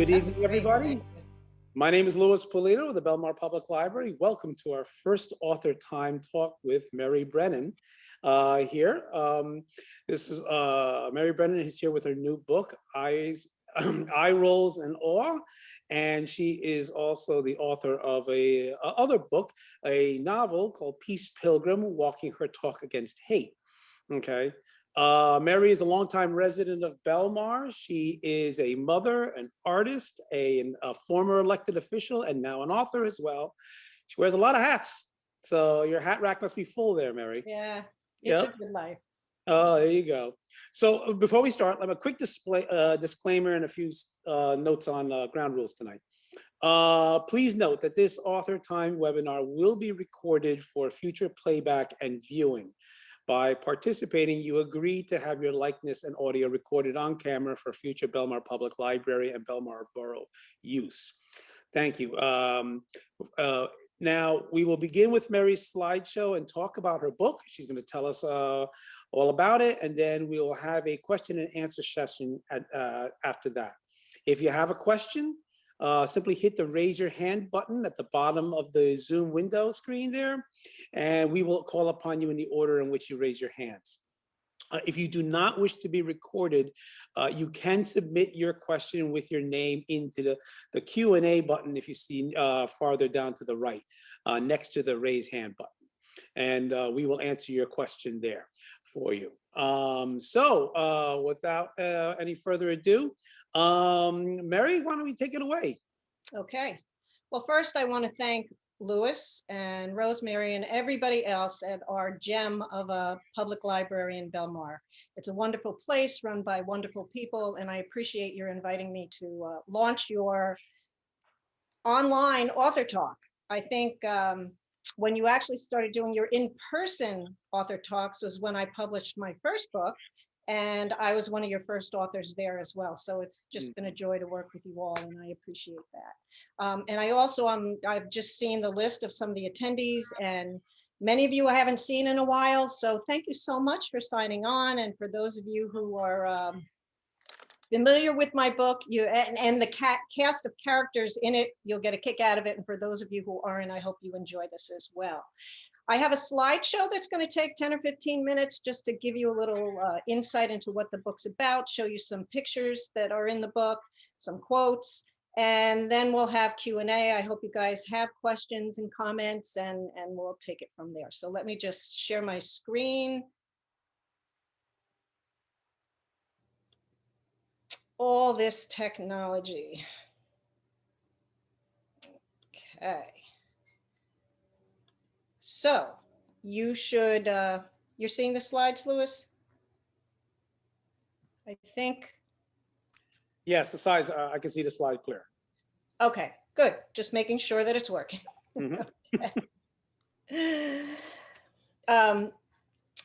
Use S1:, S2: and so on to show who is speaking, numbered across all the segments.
S1: Good evening, everybody. My name is Louis Pulido of the Belmar Public Library. Welcome to our first Author Time talk with Merry Brennan here. This is Merry Brennan is here with her new book, Eye Rolls and Awe, and she is also the author of a other book, a novel called Peace Pilgrim, Walking Her Talk Against Hate. Okay. Mary is a longtime resident of Belmar. She is a mother, an artist, a former elected official, and now an author as well. She wears a lot of hats. So your hat rack must be full there, Mary.
S2: Yeah, it's a good life.
S1: Oh, there you go. So before we start, I have a quick disclaimer and a few notes on ground rules tonight. Please note that this AuthorTime webinar will be recorded for future playback and viewing. By participating, you agree to have your likeness and audio recorded on camera for future Belmar Public Library and Belmar Borough use. Thank you. Now, we will begin with Mary's slideshow and talk about her book. She's going to tell us all about it, and then we will have a question and answer session after that. If you have a question, simply hit the raise your hand button at the bottom of the Zoom window screen there, and we will call upon you in the order in which you raise your hands. If you do not wish to be recorded, you can submit your question with your name into the Q&A button if you see farther down to the right, next to the raise hand button. And we will answer your question there for you. Without any further ado, Mary, why don't we take it away?
S2: Okay. Well, first I want to thank Louis and Rosemary and everybody else at our gem of a public library in Belmar. It's a wonderful place run by wonderful people, and I appreciate your inviting me to launch your online author talk. I think when you actually started doing your in-person author talks was when I published my first book, and I was one of your first authors there as well. So it's just been a joy to work with you all, and I appreciate that. And I also, I've just seen the list of some of the attendees, and many of you I haven't seen in a while. So thank you so much for signing on. And for those of you who are familiar with my book, and the cast of characters in it, you'll get a kick out of it. And for those of you who aren't, I hope you enjoy this as well. I have a slideshow that's going to take 10 or 15 minutes just to give you a little insight into what the book's about, show you some pictures that are in the book, some quotes, and then we'll have Q&A. I hope you guys have questions and comments, and we'll take it from there. So let me just share my screen. All this technology. Okay. So you should, you're seeing the slides, Louis? I think.
S1: Yes, the size, I can see the slide clear.
S2: Okay, good. Just making sure that it's working.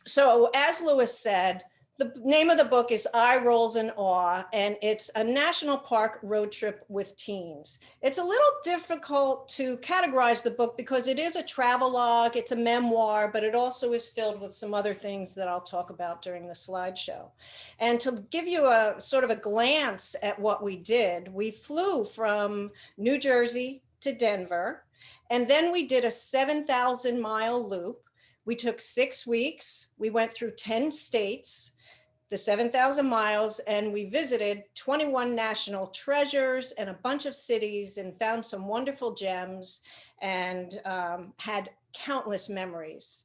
S2: So as Louis said, the name of the book is Eye Rolls and Awe, and it's a national park road trip with teens. It's a little difficult to categorize the book because it is a travelogue, it's a memoir, but it also is filled with some other things that I'll talk about during the slideshow. And to give you a sort of a glance at what we did, we flew from New Jersey to Denver, and then we did a 7,000-mile loop. We took 6 weeks. We went through 10 states, the 7,000 miles, and we visited 21 national treasures and a bunch of cities and found some wonderful gems and had countless memories.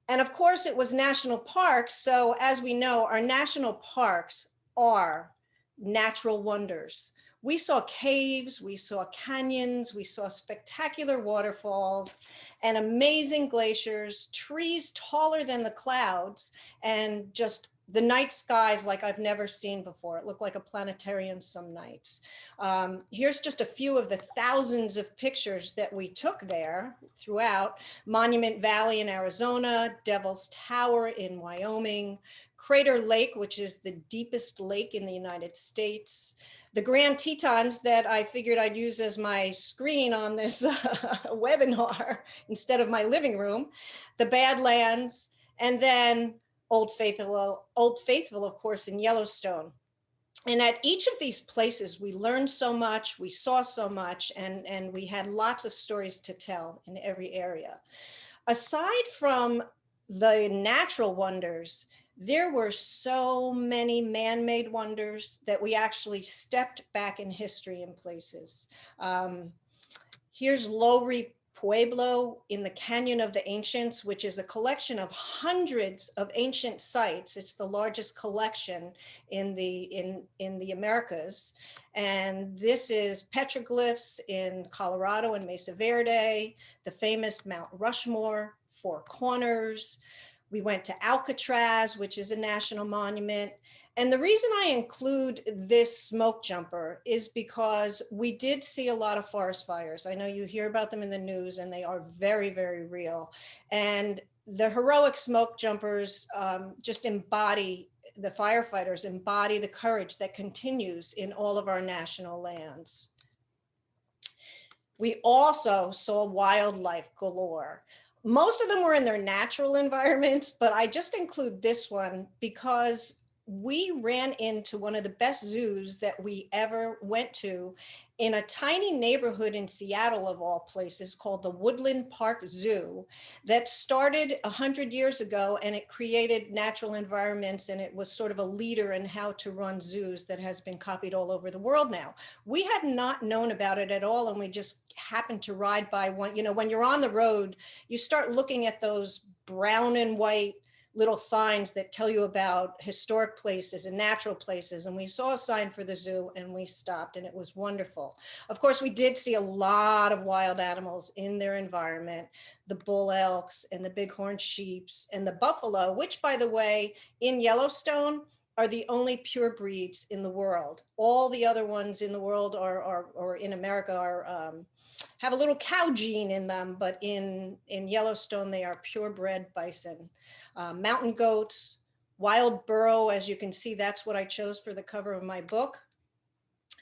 S2: And of course, it was national parks. So as we know, our national parks are natural wonders. We saw caves, we saw canyons, we saw spectacular waterfalls and amazing glaciers, trees taller than the clouds, and just the night skies like I've never seen before. It looked like a planetarium some nights. Here's just a few of the thousands of pictures that we took there throughout. Monument Valley in Arizona, Devil's Tower in Wyoming, Crater Lake, which is the deepest lake in the United States, the Grand Tetons that I figured I'd use as my screen on this webinar instead of my living room, the Badlands, and then Old Faithful, of course, in Yellowstone. And at each of these places, we learned so much, we saw so much, and we had lots of stories to tell in every area. Aside from the natural wonders, there were so many man-made wonders that we actually stepped back in history in places. Here's Lowry Pueblo in the Canyon of the Ancients, which is a collection of hundreds of ancient sites. It's the largest collection in the Americas. And this is petroglyphs in Colorado and Mesa Verde, the famous Mount Rushmore, Four Corners. We went to Alcatraz, which is a national monument. And the reason I include this smoke jumper is because we did see a lot of forest fires. I know you hear about them in the news, and they are very, very real. And the heroic smoke jumpers just embody, the firefighters embody the courage that continues in all of our national lands. We also saw wildlife galore. Most of them were in their natural environments, but I just include this one because we ran into one of the best zoos that we ever went to in a tiny neighborhood in Seattle, of all places, called the Woodland Park Zoo, that started 100 years ago, and it created natural environments, and it was sort of a leader in how to run zoos that has been copied all over the world now. We had not known about it at all, and we just happened to ride by one. You know, when you're on the road, you start looking at those brown and white little signs that tell you about historic places and natural places. And we saw a sign for the zoo, and we stopped, and it was wonderful. Of course, we did see a lot of wild animals in their environment, the bull elks and the bighorn sheeps and the buffalo, which, by the way, in Yellowstone are the only pure breeds in the world. All the other ones in the world or in America have a little cow gene in them, but in Yellowstone, they are purebred bison. Mountain goats, wild burro, as you can see, that's what I chose for the cover of my book.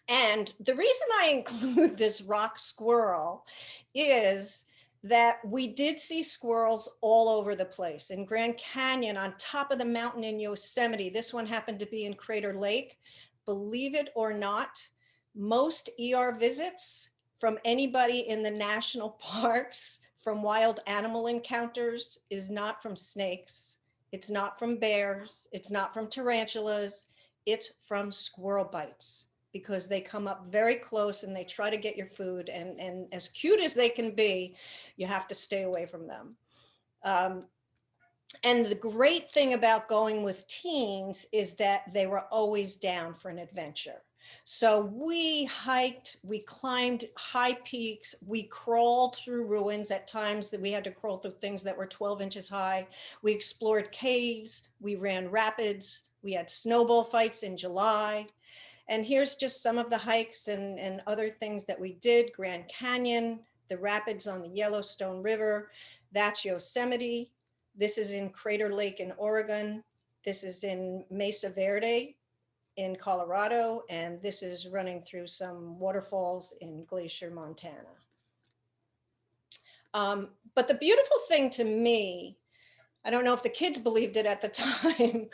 S2: And the reason I include this rock squirrel is that we did see squirrels all over the place. In Grand Canyon, on top of the mountain in Yosemite, this one happened to be in Crater Lake. Believe it or not, most ER visits from anybody in the national parks from wild animal encounters is not from snakes, it's not from bears, it's not from tarantulas, it's from squirrel bites, because they come up very close and they try to get your food, and as cute as they can be, you have to stay away from them. And the great thing about going with teens is that they were always down for an adventure. So we hiked, we climbed high peaks, we crawled through ruins. At times that we had to crawl through things that were 12 inches high. We explored caves, we ran rapids, we had snowball fights in July. And here's just some of the hikes and other things that we did. Grand Canyon, the rapids on the Yellowstone River, that's Yosemite. This is in Crater Lake in Oregon. This is in Mesa Verde in Colorado, and this is running through some waterfalls in Glacier, Montana. But the beautiful thing to me, I don't know if the kids believed it at the time,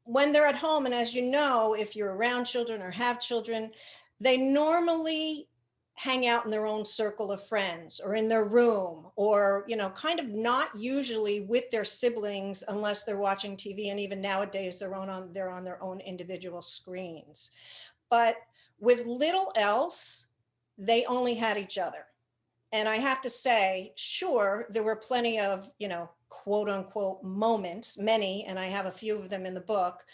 S2: when they're at home, and as you know, if you're around children or have children, they normally hang out in their own circle of friends or in their room, or, you know, kind of not usually with their siblings unless they're watching TV. And even nowadays they're on their own individual screens. But with little else, they only had each other. And I have to say, sure, there were plenty of, you know, quote unquote moments, many, and I have a few of them in the book,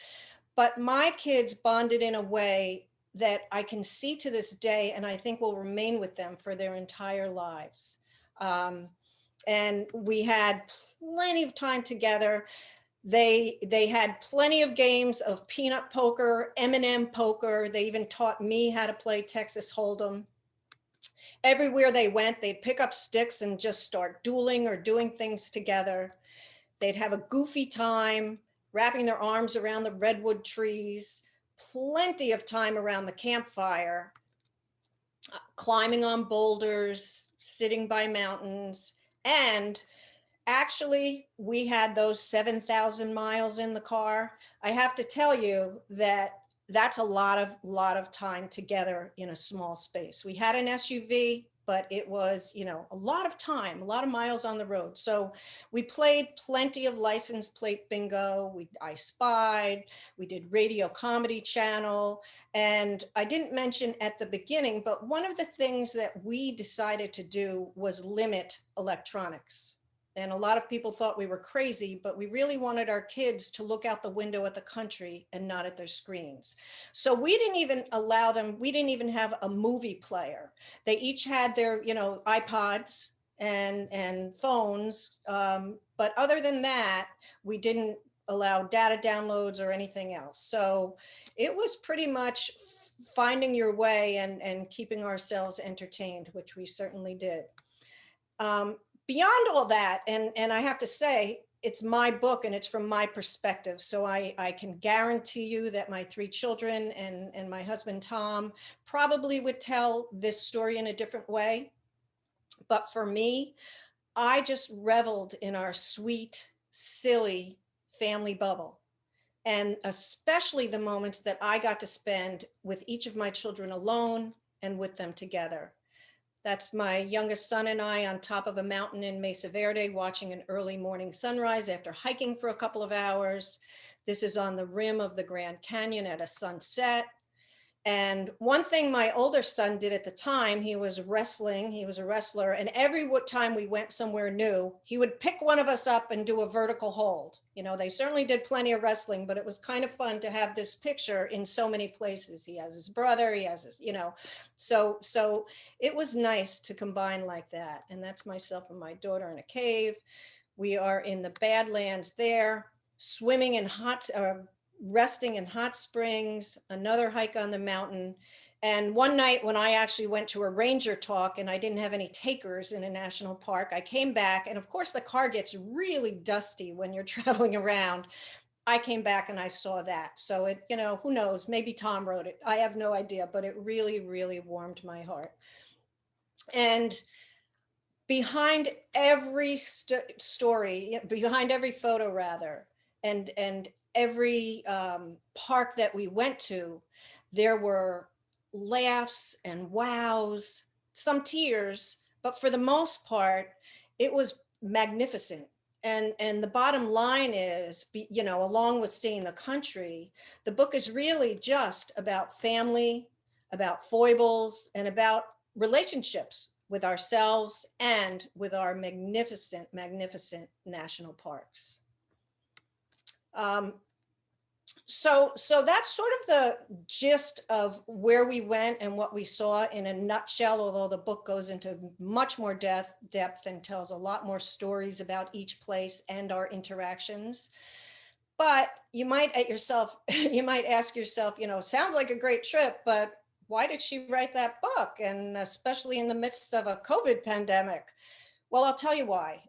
S2: but my kids bonded in a way that I can see to this day, and I think will remain with them for their entire lives. And we had plenty of time together. They had plenty of games of peanut poker, M&M poker. They even taught me how to play Texas Hold'em. Everywhere they went, they'd pick up sticks and just start dueling or doing things together. They'd have a goofy time, wrapping their arms around the redwood trees, plenty of time around the campfire, climbing on boulders, sitting by mountains. And actually, we had those 7,000 miles in the car. I have to tell you that that's a lot of time together in a small space. We had an SUV, but it was, you know, a lot of time, a lot of miles on the road. So we played plenty of license plate bingo. I Spied, we did Radio Comedy Channel. And I didn't mention at the beginning, but one of the things that we decided to do was limit electronics. And a lot of people thought we were crazy, but we really wanted our kids to look out the window at the country and not at their screens. So we didn't even allow them, we didn't even have a movie player. They each had their, you know, iPods and phones. But other than that, we didn't allow data downloads or anything else. So it was pretty much finding your way and keeping ourselves entertained, which we certainly did. Beyond all that, and I have to say, it's my book and it's from my perspective. So I can guarantee you that my 3 children and my husband, Tom, probably would tell this story in a different way. But for me, I just reveled in our sweet, silly family bubble. And especially the moments that I got to spend with each of my children alone and with them together. That's my youngest son and I on top of a mountain in Mesa Verde watching an early morning sunrise after hiking for a couple of hours. This is on the rim of the Grand Canyon at a sunset. And one thing my older son did at the time, he was wrestling, he was a wrestler, and every time we went somewhere new, he would pick one of us up and do a vertical hold. You know, they certainly did plenty of wrestling, but it was kind of fun to have this picture in so many places. He has his brother, he has his, you know, so it was nice to combine like that. And that's myself and my daughter in a cave. We are in the Badlands there, swimming in resting in hot springs, another hike on the mountain. And one night when I actually went to a ranger talk and I didn't have any takers in a national park, I came back, and of course the car gets really dusty when you're traveling around. I came back and I saw that. So it, you know, who knows, maybe Tom wrote it. I have no idea, but it really, really warmed my heart. And behind every story, behind every photo rather, and every park that we went to, there were laughs and wows, some tears, but for the most part, it was magnificent. And the bottom line is, you know, along with seeing the country, the book is really just about family, about foibles, and about relationships with ourselves and with our magnificent, magnificent national parks. So that's sort of the gist of where we went and what we saw in a nutshell, although the book goes into much more depth and tells a lot more stories about each place and our interactions. But you might you might ask yourself, you know, sounds like a great trip, but why did she write that book? And especially in the midst of a COVID pandemic? Well, I'll tell you why.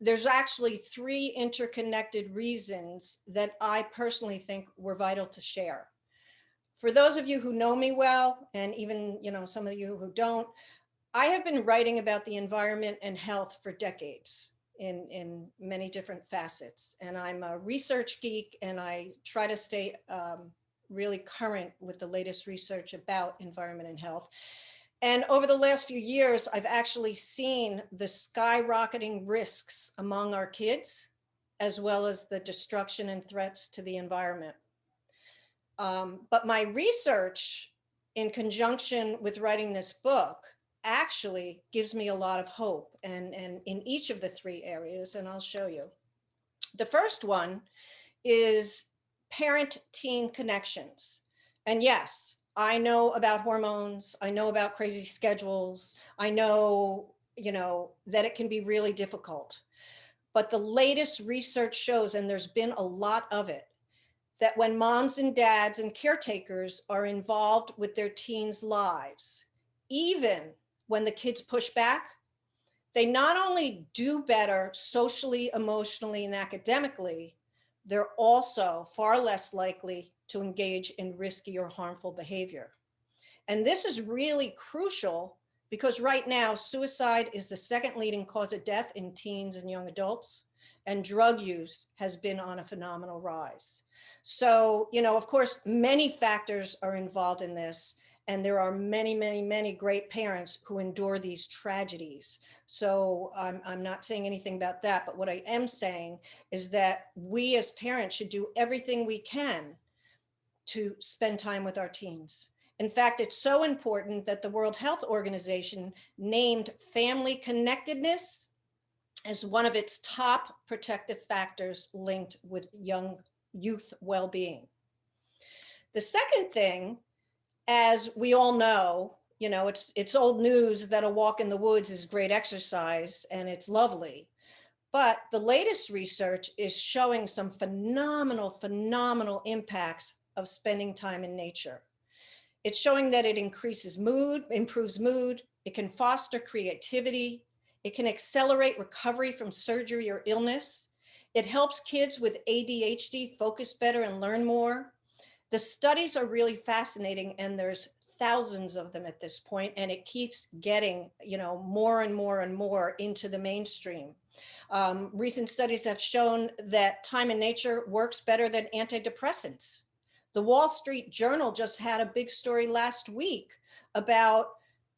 S2: There's actually 3 interconnected reasons that I personally think were vital to share. For those of you who know me well, and even, you know, some of you who don't, I have been writing about the environment and health for decades in many different facets. And I'm a research geek, and I try to stay really current with the latest research about environment and health. And over the last few years, I've actually seen the skyrocketing risks among our kids, as well as the destruction and threats to the environment. But my research, in conjunction with writing this book, actually gives me a lot of hope, and in each of the 3 areas, and I'll show you. The first one is parent-teen connections. And yes, I know about hormones. I know about crazy schedules. I know, you know, that it can be really difficult. But the latest research shows, and there's been a lot of it, that when moms and dads and caretakers are involved with their teens' lives, even when the kids push back, they not only do better socially, emotionally, and academically, they're also far less likely to engage in risky or harmful behavior. And this is really crucial because right now, suicide is the 2nd leading cause of death in teens and young adults. and drug use has been on a phenomenal rise. So, of course, many factors are involved in this, and there are many, many, many great parents who endure these tragedies. So I'm not saying anything about that, but what I am saying is that we as parents should do everything we can to spend time with our teens. In fact, it's so important that the World Health Organization named family connectedness as one of its top protective factors linked with youth well-being. The second thing, as we all know, it's old news that a walk in the woods is great exercise and it's lovely. But the latest research is showing some phenomenal impacts of spending time in nature. It's showing that it increases mood, improves mood, it can foster creativity, it can accelerate recovery from surgery or illness. It helps kids with ADHD focus better and learn more. The studies are really fascinating, and there's thousands of them at this point, and it keeps getting, more and more into the mainstream. Recent studies have shown that time in nature works better than antidepressants. The Wall Street Journal just had a big story last week about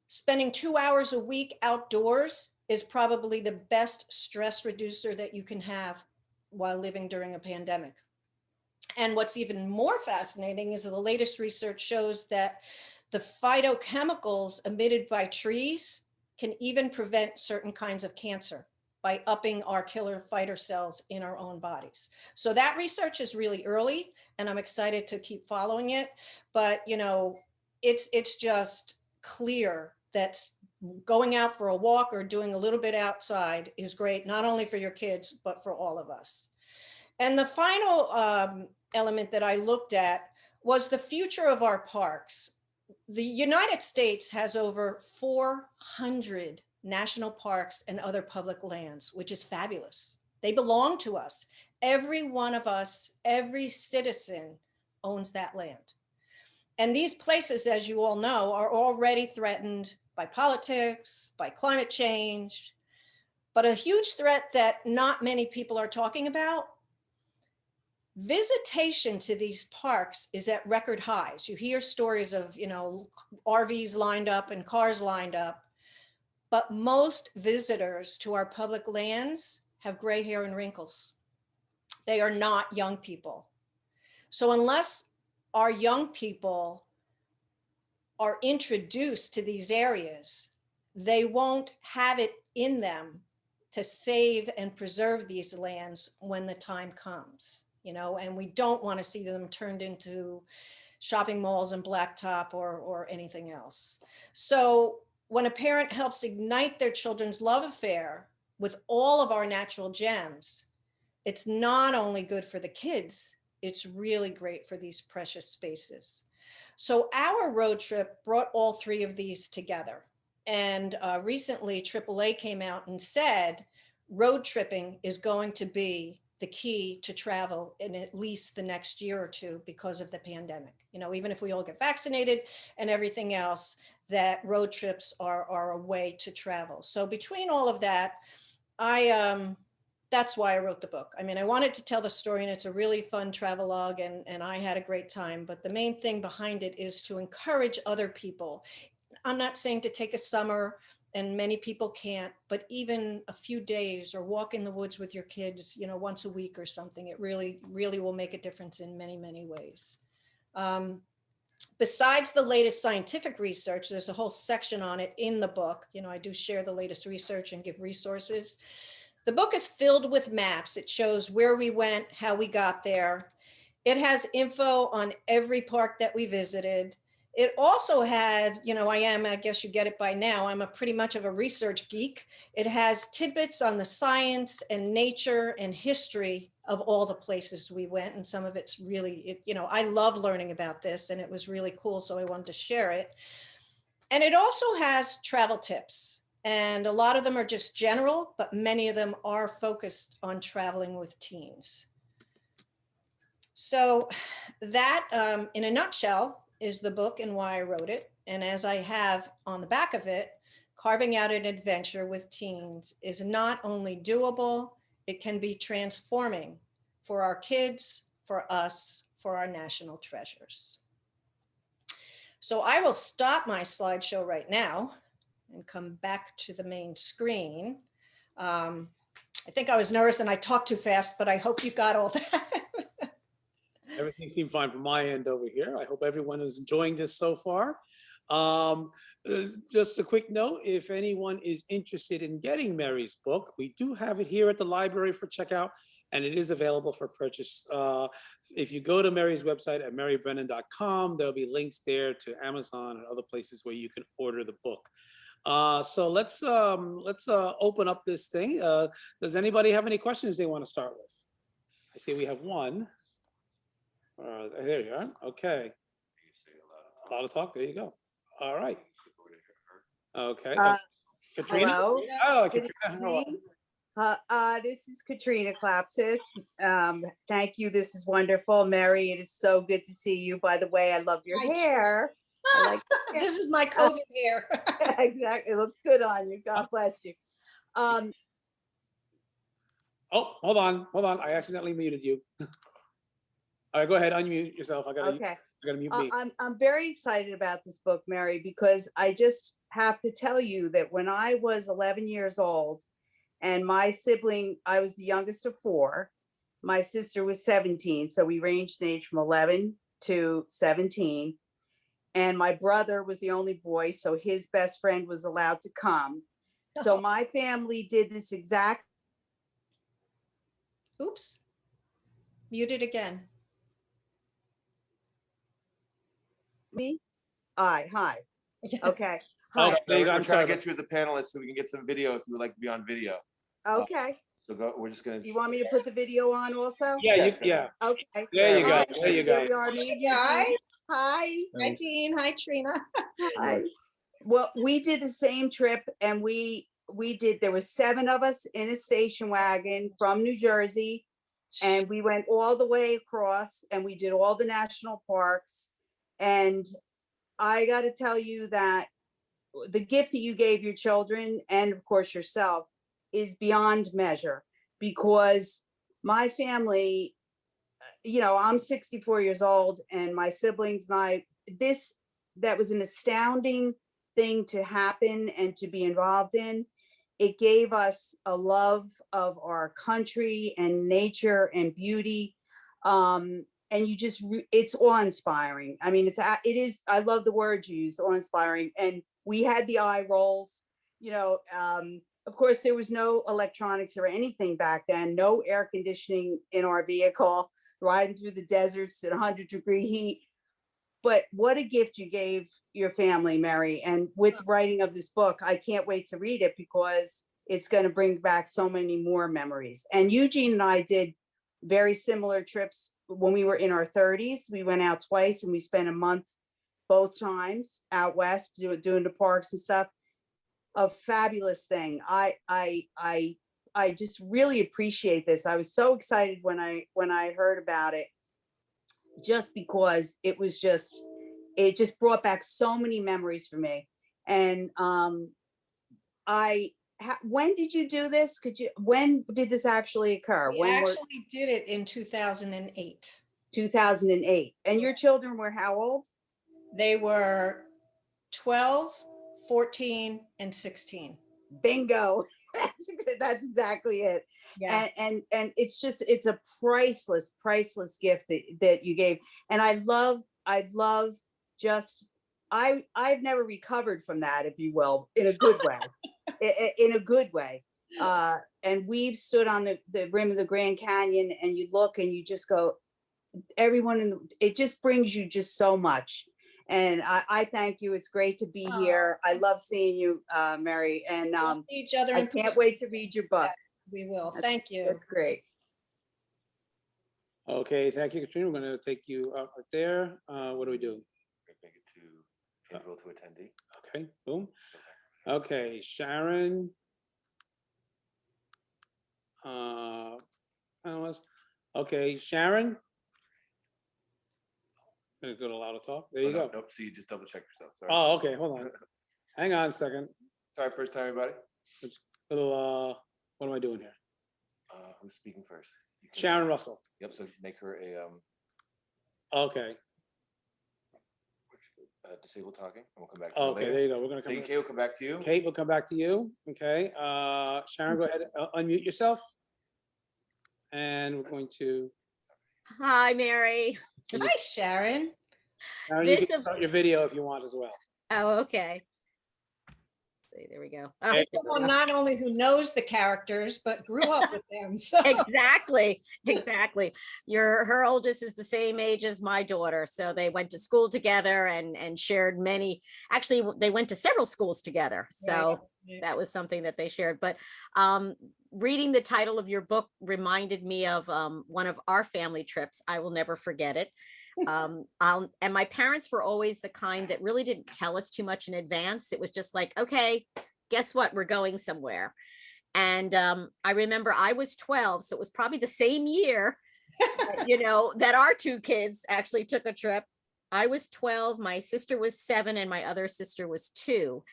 S2: spending 2 hours a week outdoors is probably the best stress reducer that you can have while living during a pandemic. And what's even more fascinating is the latest research shows that the phytochemicals emitted by trees can even prevent certain kinds of cancer by upping our killer fighter cells in our own bodies. So that research is really early, and I'm excited to keep following it. But it's just clear that going out for a walk or doing a little bit outside is great, not only for your kids, but for all of us. And the final element that I looked at was the future of our parks. The United States has over 400 national parks and other public lands, which is fabulous. They belong to us. Every one of us, every citizen owns that land. And these places, as you all know, are already threatened by politics, by climate change, but a huge threat that not many people are talking about. Visitation to these parks is at record highs. You hear stories of, RVs lined up and cars lined up, but most visitors to our public lands have gray hair and wrinkles. They are not young people. So unless our young people are introduced to these areas, they won't have it in them to save and preserve these lands when the time comes. And we don't want to see them turned into shopping malls and blacktop or anything else. So when a parent helps ignite their children's love affair with all of our natural gems, it's not only good for the kids, it's really great for these precious spaces. So our road trip brought all three of these together. And recently AAA came out and said, road tripping is going to be the key to travel in at least the next year or two because of the pandemic. Even if we all get vaccinated and everything else, that road trips are a way to travel. So between all of that, that's why I wrote the book. I wanted to tell the story, and it's a really fun travelogue, and I had a great time. But the main thing behind it is to encourage other people. I'm not saying to take a summer, and many people can't, but even a few days or walk in the woods with your kids, once a week or something, it really, really will make a difference in many, many ways. Besides the latest scientific research, there's a whole section on it in the book. I do share the latest research and give resources. The book is filled with maps. It shows where we went, how we got there. It has info on every park that we visited. It also has, I guess you get it by now, I'm a pretty much of a research geek. It has tidbits on the science and nature and history of all the places we went. And some of it's really, I love learning about this, and it was really cool, so I wanted to share it. And it also has travel tips. And a lot of them are just general, but many of them are focused on traveling with teens. So that, in a nutshell, is the book and why I wrote it. And as I have on the back of it, carving out an adventure with teens is not only doable, it can be transforming for our kids, for us, for our national treasures. So I will stop my slideshow right now and come back to the main screen. I think I was nervous and I talked too fast, but I hope you got all that.
S1: Everything seemed fine from my end over here. I hope everyone is enjoying this so far. Just a quick note, if anyone is interested in getting Mary's book, we do have it here at the library for checkout, and it is available for purchase. If you go to Mary's website at marybrennan.com, there'll be links there to Amazon and other places where you can order the book. So let's open up this thing. Does anybody have any questions they want to start with? I see we have one. There you are. Okay. A lot of talk. There you go. All right. Okay. Katrina.
S3: Hello.
S1: Oh,
S3: Good
S1: Katrina.
S3: evening. This is Katrina Klapsis. Thank you. This is wonderful. Mary, it is so good to see you. By the way, I love your
S2: Hi,
S3: hair. I like your hair.
S2: This is my COVID hair.
S3: Exactly. It looks good on you. God bless you.
S1: Oh, hold on. I accidentally muted you. All right, go ahead. Unmute yourself. I gotta mute me.
S3: I'm very excited about this book, Mary, because I just have to tell you that when I was 11 years old and my sibling, I was the youngest of four, my sister was 17. So we ranged in age from 11 to 17. And my brother was the only boy, so his best friend was allowed to come. So my family did this exact.
S2: Oops. Muted again.
S3: Me? Hi. Okay.
S1: Oh,
S3: Hi.
S1: there you go.
S4: We're
S1: I'm
S4: trying
S1: sorry.
S4: to get you as a panelist so we can get some video if you would like to be on video.
S3: Okay.
S4: So go, we're just gonna.
S3: You want me to put the video on also?
S1: Yeah,
S4: Yes,
S1: yeah.
S3: Okay.
S1: There you go.
S3: Hi,
S1: There you
S3: here
S1: go.
S3: we are, me and
S2: Guys.
S3: Eugene. Hi.
S2: Hi, Jean. Hi, Trina.
S3: Hi. Well, we did the same trip and there were 7 of us in a station wagon from New Jersey. And we went all the way across and we did all the national parks. And I got to tell you that the gift that you gave your children and of course yourself is beyond measure, because my family, I'm 64 years old and my siblings and I, that was an astounding thing to happen and to be involved in. It gave us a love of our country and nature and beauty. And you just, it's awe-inspiring. I mean, it is, I love the word you use, awe-inspiring. And we had the eye rolls, of course, there was no electronics or anything back then, no air conditioning in our vehicle, riding through the deserts at 100-degree heat. But what a gift you gave your family, Mary. And with writing of this book, I can't wait to read it because it's going to bring back so many more memories. And Eugene and I did very similar trips when we were in our 30s. We went out twice and we spent a month both times out west doing the parks and stuff. A fabulous thing. I just really appreciate this. I was so excited when I heard about it, just because it just brought back so many memories for me. And when did you do this? When did this actually occur?
S2: We actually did it in 2008.
S3: 2008. And your children were how old?
S2: They were 12, 14, and 16.
S3: Bingo. That's exactly it.
S2: Yeah.
S3: And it's a priceless gift that you gave. And I've never recovered from that, if you will, in a good way. In a good way. And we've stood on the rim of the Grand Canyon and you look and you just go, it just brings you just so much. And I thank you. It's great to be here. I love seeing you, Mary. And
S2: we'll see each other.
S3: I can't wait to read your book.
S2: Yes, we will. Thank you.
S3: That's great.
S1: Okay, thank you, Katrina. We're going to take you out right there. What do we do?
S4: Make it to schedule to attendee.
S1: Okay, boom. Okay, Sharon. Okay, Sharon. Gonna go to allow to talk. There you go.
S4: Nope. So you just double check yourself. Sorry.
S1: Oh, okay. Hold on. Hang on a second.
S4: Sorry, first time, everybody.
S1: Little. What am I doing here?
S4: Who's speaking first? You can-
S1: Sharon Russell.
S4: Yep, so make her a
S1: Okay,
S4: disabled talking, and we'll come back to her
S1: okay,
S4: later.
S1: there you go. We're gonna
S4: Thank you,
S1: come.
S4: Kate, we'll come back to you.
S1: Kate, we'll come back to you. Okay, Sharon, go ahead, unmute yourself. And we're going to,
S5: Hi, Mary.
S2: Hi, Sharon.
S1: Sharon, you
S5: This
S1: can
S5: of-
S1: start your video if you want as well.
S5: Oh, okay. See, there we go. Oh,
S1: Okay.
S2: Someone not only who knows the characters, but grew up with them. So
S5: exactly, exactly. Her oldest is the same age as my daughter, so they went to school together and shared many. Actually, they went to several schools together, so
S2: Right.
S5: that was something that they shared. But reading the title of your book reminded me of one of our family trips. I will never forget it. And my parents were always the kind that really didn't tell us too much in advance. It was just like, okay, guess what? We're going somewhere. And I remember I was 12, so it was probably the same year, that our two kids actually took a trip. I was 12, my sister was 7, and my other sister was 2.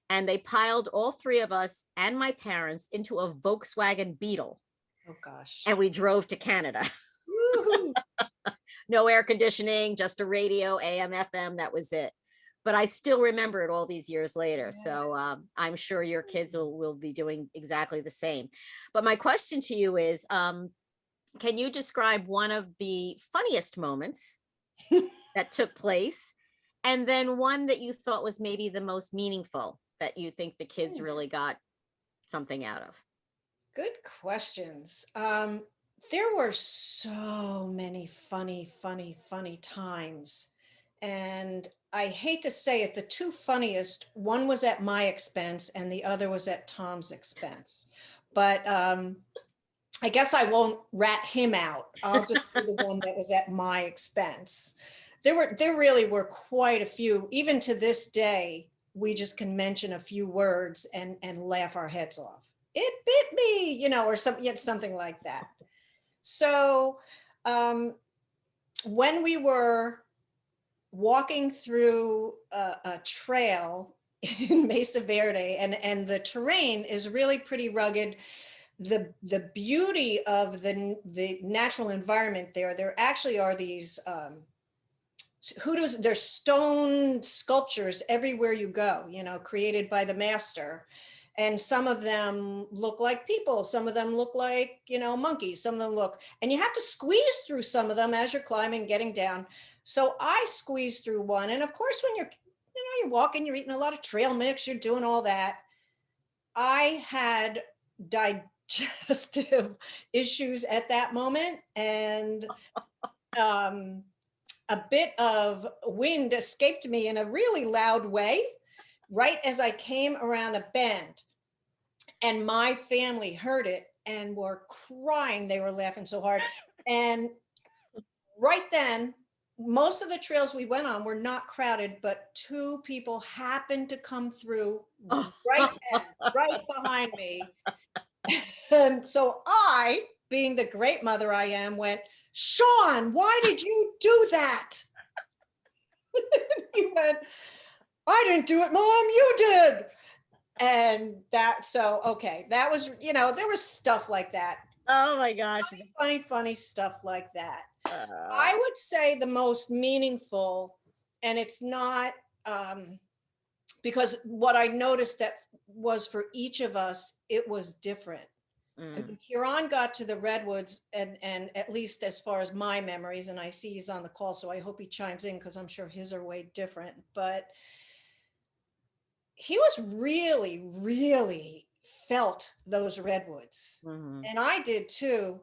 S5: And they piled all 3 of us and my parents into a Volkswagen Beetle,
S2: Oh gosh.
S5: and we drove to Canada.
S2: Woo-hoo.
S5: No air conditioning, just a radio, AM, FM, that was it. But I still remember it all these years later.
S2: Yeah.
S5: So I'm sure your kids will be doing exactly the same. But my question to you is, can you describe one of the funniest moments that took place? And then one that you thought was maybe the most meaningful, that you think the kids really got something out of?
S2: Good questions. There were so many funny times. And I hate to say it, the 2 funniest, one was at my expense and the other was at Tom's expense. But I guess I won't rat him out. I'll just do the one that was at my expense. There really were quite a few. Even to this day, we just can mention a few words and laugh our heads off. It bit me, or something like that. So when we were walking through a trail in Mesa Verde, and the terrain is really pretty rugged, the beauty of the natural environment there actually are these hoodoos. There's stone sculptures everywhere you go, created by the master. And some of them look like people, some of them look like, monkeys, some of them look, and you have to squeeze through some of them as you're climbing, getting down. So I squeezed through one. And of course, when you're walking, you're eating a lot of trail mix, you're doing all that. I had digestive issues at that moment. And a bit of wind escaped me in a really loud way, right as I came around a bend. And my family heard it and were crying. They were laughing so hard. And right then, most of the trails we went on were not crowded, but 2 people happened to come through right behind me. And so I, being the great mother I am, went, "Sean, why did you do that?" He went, "I didn't do it, Mom, you did." And that was, there was stuff like that.
S5: Oh my gosh.
S2: Funny stuff like that. I would say the most meaningful, and it's not because what I noticed that was for each of us, it was different. I mean, Huron got to the redwoods, and at least as far as my memories, and I see he's on the call, so I hope he chimes in because I'm sure his are way different, but he was really, really felt those redwoods. And I did too.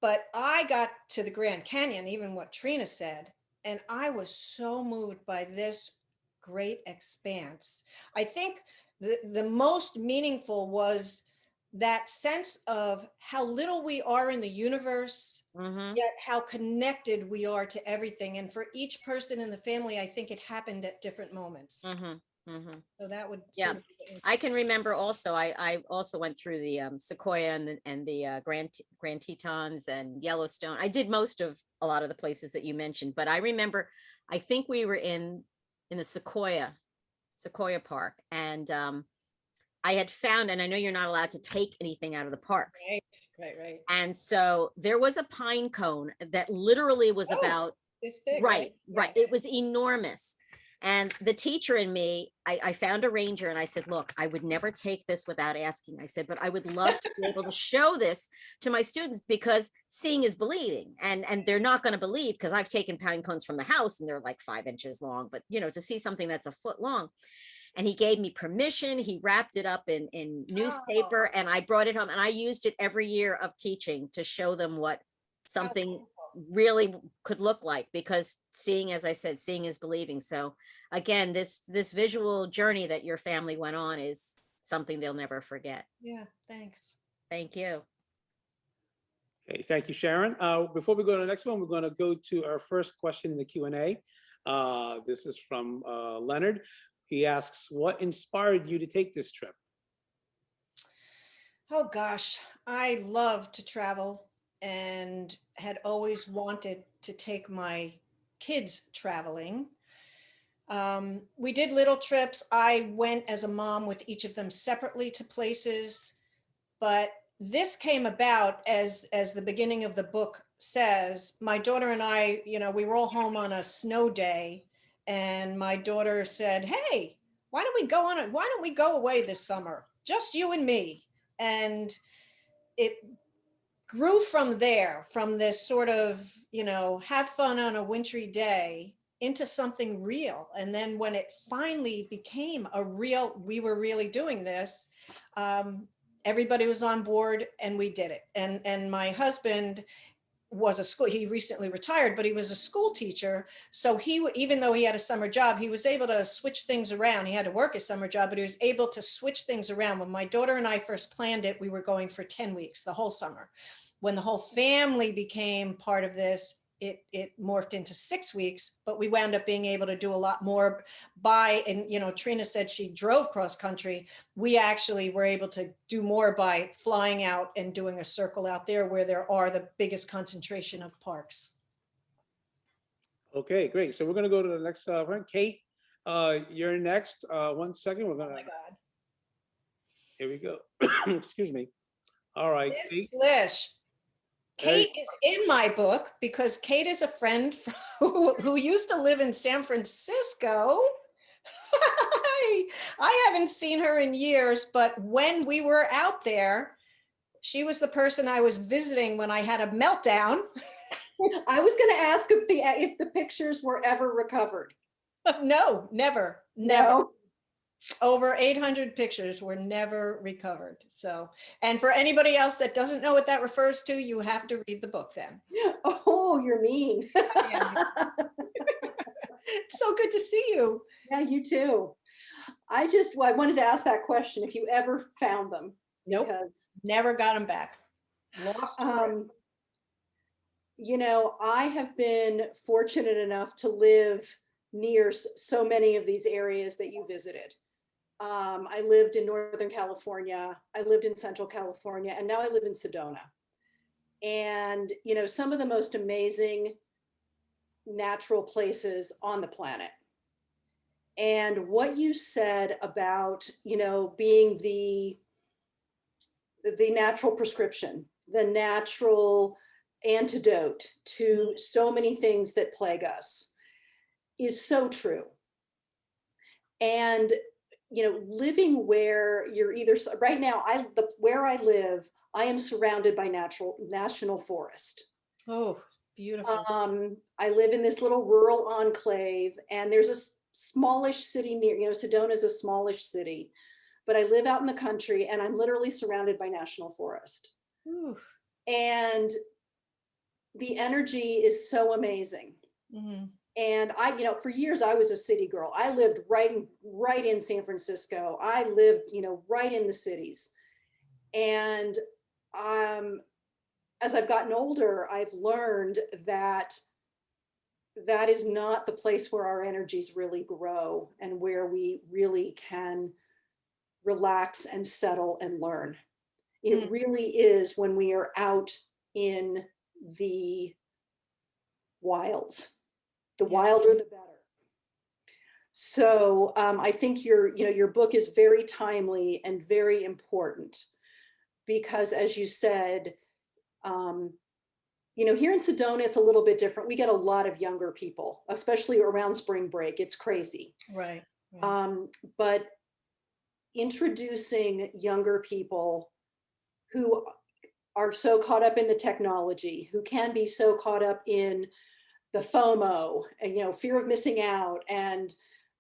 S2: But I got to the Grand Canyon, even what Trina said, and I was so moved by this great expanse. I think the most meaningful was that sense of how little we are in the universe, yet how connected we are to everything. And for each person in the family, I think it happened at different moments. So that would,
S5: yeah, I can remember also, I also went through the Sequoia and the Grand Tetons and Yellowstone. I did most of a lot of the places that you mentioned, but I remember, I think we were in the Sequoia Park, and I had found, and I know you're not allowed to take anything out of the parks,
S2: right. Right.
S5: And so there was a pine cone that literally was
S2: Oh,
S5: about,
S2: It's big,
S5: right,
S2: Yeah.
S5: right. It was enormous. And the teacher in me, I found a ranger and I said, look, I would never take this without asking. I said, but I would love to be able to show this to my students because seeing is believing. And they're not going to believe because I've taken pine cones from the house and they're like 5 inches long, but you know, to see something that's a foot long. And he gave me permission. He wrapped it up in newspaper and I brought it home and I used it every year of teaching to show them what something really could look like, because seeing, as I said, seeing is believing. So again, this visual journey that your family went on is something they'll never forget.
S2: Yeah, thanks.
S5: Thank you.
S1: Okay, thank you, Sharon. Before we go to the next one, we're going to go to our first question in the Q&A. This is from Leonard. He asks, what inspired you to take this trip?
S2: Oh gosh, I love to travel and had always wanted to take my kids traveling. We did little trips. I went as a mom with each of them separately to places, but this came about as the beginning of the book says. My daughter and I, we were all home on a snow day, and my daughter said, "Hey, why don't we go away this summer? Just you and me." And it grew from there, from this sort of, have fun on a wintry day into something real. And then when it finally became we were really doing this, everybody was on board and we did it. And my husband he recently retired, but he was a school teacher. So even though he had a summer job, he was able to switch things around. He had to work a summer job, but he was able to switch things around. When my daughter and I first planned it, we were going for 10 weeks, the whole summer. When the whole family became part of this, it morphed into 6 weeks, but we wound up being able to do a lot more and Trina said she drove cross country. We actually were able to do more by flying out and doing a circle out there where there are the biggest concentration of parks.
S1: Okay, great. So we're going to go to the next one. Kate, you're next. 1 second. We're going to.
S2: Oh my God.
S1: Here we go. Excuse me. All right.
S2: Miss Lish. Kate is in my book because Kate is a friend who used to live in San Francisco. I haven't seen her in years, but when we were out there, she was the person I was visiting when I had a meltdown.
S6: I was going to ask if the pictures were ever recovered.
S2: No, never.
S6: No.
S2: Over 800 pictures were never recovered. So, and for anybody else that doesn't know what that refers to, you have to read the book then.
S6: Oh, you're mean.
S2: It's so good to see you.
S6: Yeah, you too. I wanted to ask that question, if you ever found them.
S2: Nope, never got them back. Lost.
S6: I have been fortunate enough to live near so many of these areas that you visited. I lived in Northern California, I lived in Central California, and now I live in Sedona. And, some of the most amazing natural places on the planet. And what you said about, being the natural prescription, the natural antidote to so many things that plague us is so true. And living where you're right now, where I live, I am surrounded by national forest.
S2: Oh, beautiful.
S6: I live in this little rural enclave, and there's a smallish city near, Sedona is a smallish city, but I live out in the country and I'm literally surrounded by national forest.
S2: Ooh.
S6: And the energy is so amazing.
S2: Mm-hmm.
S6: And for years I was a city girl. I lived right in San Francisco. I lived, right in the cities. And as I've gotten older, I've learned that is not the place where our energies really grow and where we really can relax and settle and learn. It really is when we are out in the wilds. The wilder, the better. So I think your book is very timely and very important because, as you said, You know, here in Sedona, it's a little bit different. We get a lot of younger people, especially around spring break. It's crazy.
S2: Right.
S6: But introducing younger people who are so caught up in the technology, who can be so caught up in the FOMO and, you know, fear of missing out and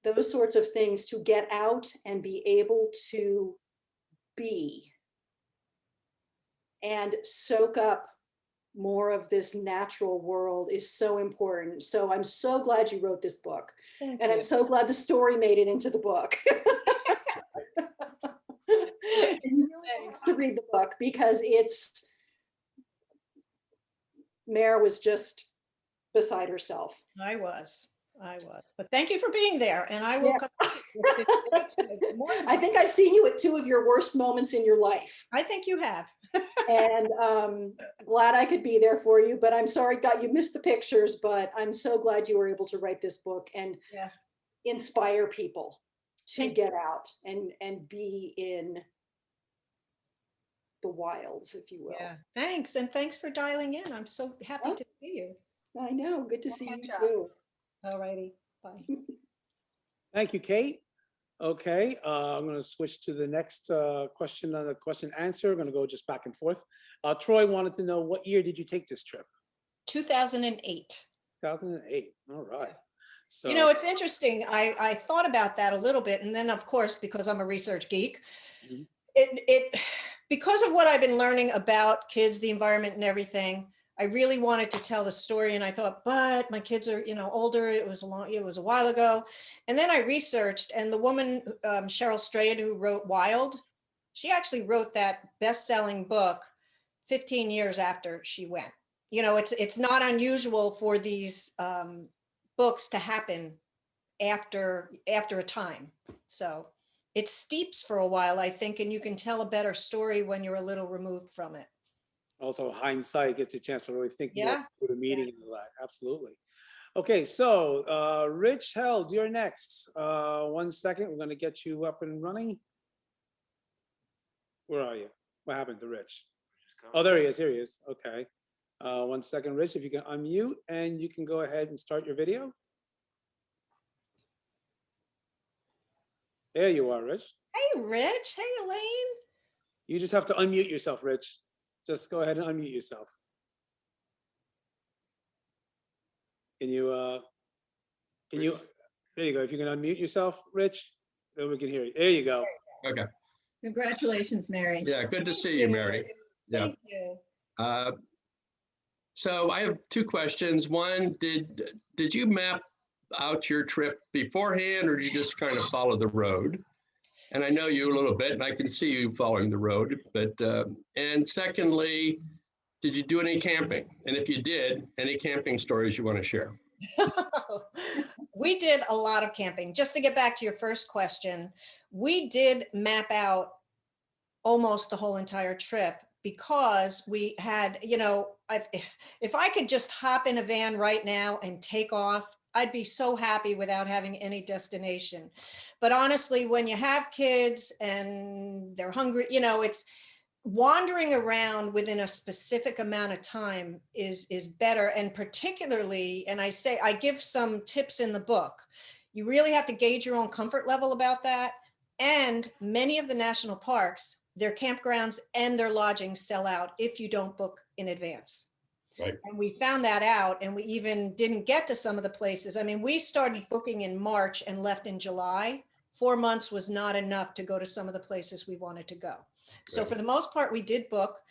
S6: those sorts of things, to get out and be able to be and soak up more of this natural world is so important. So I'm so glad you wrote this book.
S2: Thank
S6: And
S2: you.
S6: I'm so glad the story made it into the book. And you really have to read the book, because it's, Mare was just beside herself.
S2: I was. But thank you for being there, and I will come. More than-
S6: I think I've seen you at 2 of your worst moments in your life.
S2: I think you have.
S6: And glad I could be there for you, but I'm sorry, God, you missed the pictures, but I'm so glad you were able to write this book and
S2: Yeah.
S6: inspire people to
S2: Thank
S6: get out and be in the wilds, if you will.
S2: Yeah. Thanks, and thanks for dialing in. I'm so happy
S6: Oh.
S2: to see you.
S6: I know, good to see
S2: Well,
S6: you
S2: good job.
S6: too.
S2: All righty. Bye.
S1: Thank you, Kate. Okay, I'm going to switch to the next question on the question answer. I'm going to go just back and forth. Troy wanted to know, what year did you take this trip?
S2: 2008.
S1: 2008. All right. So,
S2: You know, it's interesting. I thought about that a little bit, and then of course, because I'm a research geek,
S1: Mhm.
S2: it because of what I've been learning about kids, the environment, and everything, I really wanted to tell the story, and I thought, but my kids are, you know, older. It was a while ago, and then I researched, and the woman, Cheryl Strayed, who wrote Wild, she actually wrote that best-selling book 15 years after she went. You know, it's not unusual for these books to happen after a time. So it steeps for a while, I think, and you can tell a better story when you're a little removed from it.
S1: also hindsight gets a chance to really think more
S2: Yeah.
S1: through the meeting and all that. Absolutely. Okay, so Rich Held, you're next. 1 second, we're going to get you up and running. Where are you? What happened to Rich? Oh, there he is. Here he is. Okay. 1 second, Rich, if you can unmute and you can go ahead and start your video. There you are, Rich.
S2: Hey, Rich. Hey, Elaine.
S1: You just have to unmute yourself, Rich. Just go ahead and unmute yourself. Can you, there you go. If you can unmute yourself, Rich, then we can hear you. There you go.
S7: Okay.
S8: Congratulations, Mary.
S7: Yeah, good to see you, Mary. Yeah.
S2: Thank you.
S7: So I have 2 questions. One, did you map out your trip beforehand, or did you just kind of follow the road? And I know you a little bit, and I can see you following the road. But and secondly, did you do any camping? And if you did, any camping stories you want to share?
S2: We did a lot of camping. Just to get back to your first question, we did map out almost the whole entire trip, because we had, you know, if I could just hop in a van right now and take off, I'd be so happy without having any destination. But honestly, when you have kids and they're hungry, you know, it's wandering around within a specific amount of time is better. And particularly, and I give some tips in the book, you really have to gauge your own comfort level about that. And many of the national parks, their campgrounds and their lodgings sell out if you don't book in advance.
S7: Right.
S2: And we found that out, and we even didn't get to some of the places. I mean, we started booking in March and left in July. 4 months was not enough to go to some of the places we wanted to go. So
S7: Right.
S2: for the most part, we did book.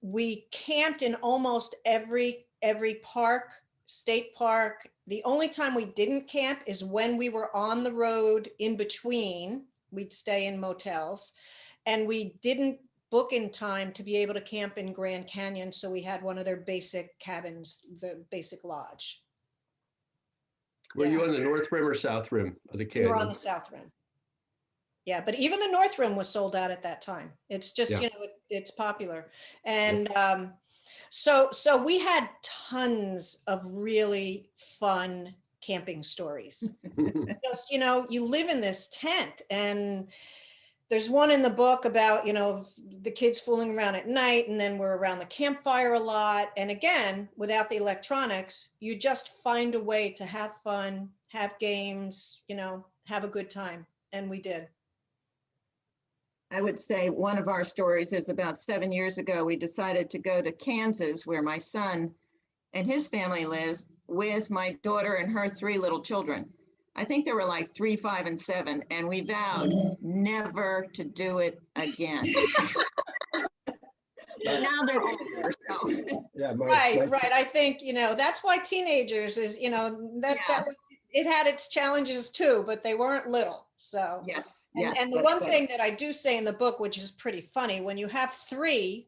S2: We camped in almost every park, state park. The only time we didn't camp is when we were on the road in between. We'd stay in motels, and we didn't book in time to be able to camp in Grand Canyon. So we had one of their basic cabins, the basic lodge.
S7: Were you on the North Rim or South Rim of the
S2: We
S7: canyon?
S2: were on the South Rim. Yeah, but even the North Rim was sold out at that time. It's just,
S7: Yeah.
S2: you know, it's popular. And so we had tons of really fun camping stories. Just, you know, you live in this tent, and There's one in the book about, you know, the kids fooling around at night, and then we're around the campfire a lot. And again, without the electronics, you just find a way to have fun, have games, you know, have a good time. And we did.
S8: I would say one of our stories is about 7 years ago, we decided to go to Kansas, where my son and his family lives, with my daughter and her 3 little children. I think there were like 3, 5, and 7, and we vowed never to do it again. But now they're older, so.
S7: Yeah,
S2: Right. I think, you know, that's why teenagers is, you know, that it had its challenges too, but they weren't little. So
S8: Yes.
S2: and the one thing that I do say in the book, which is pretty funny, when you have 3,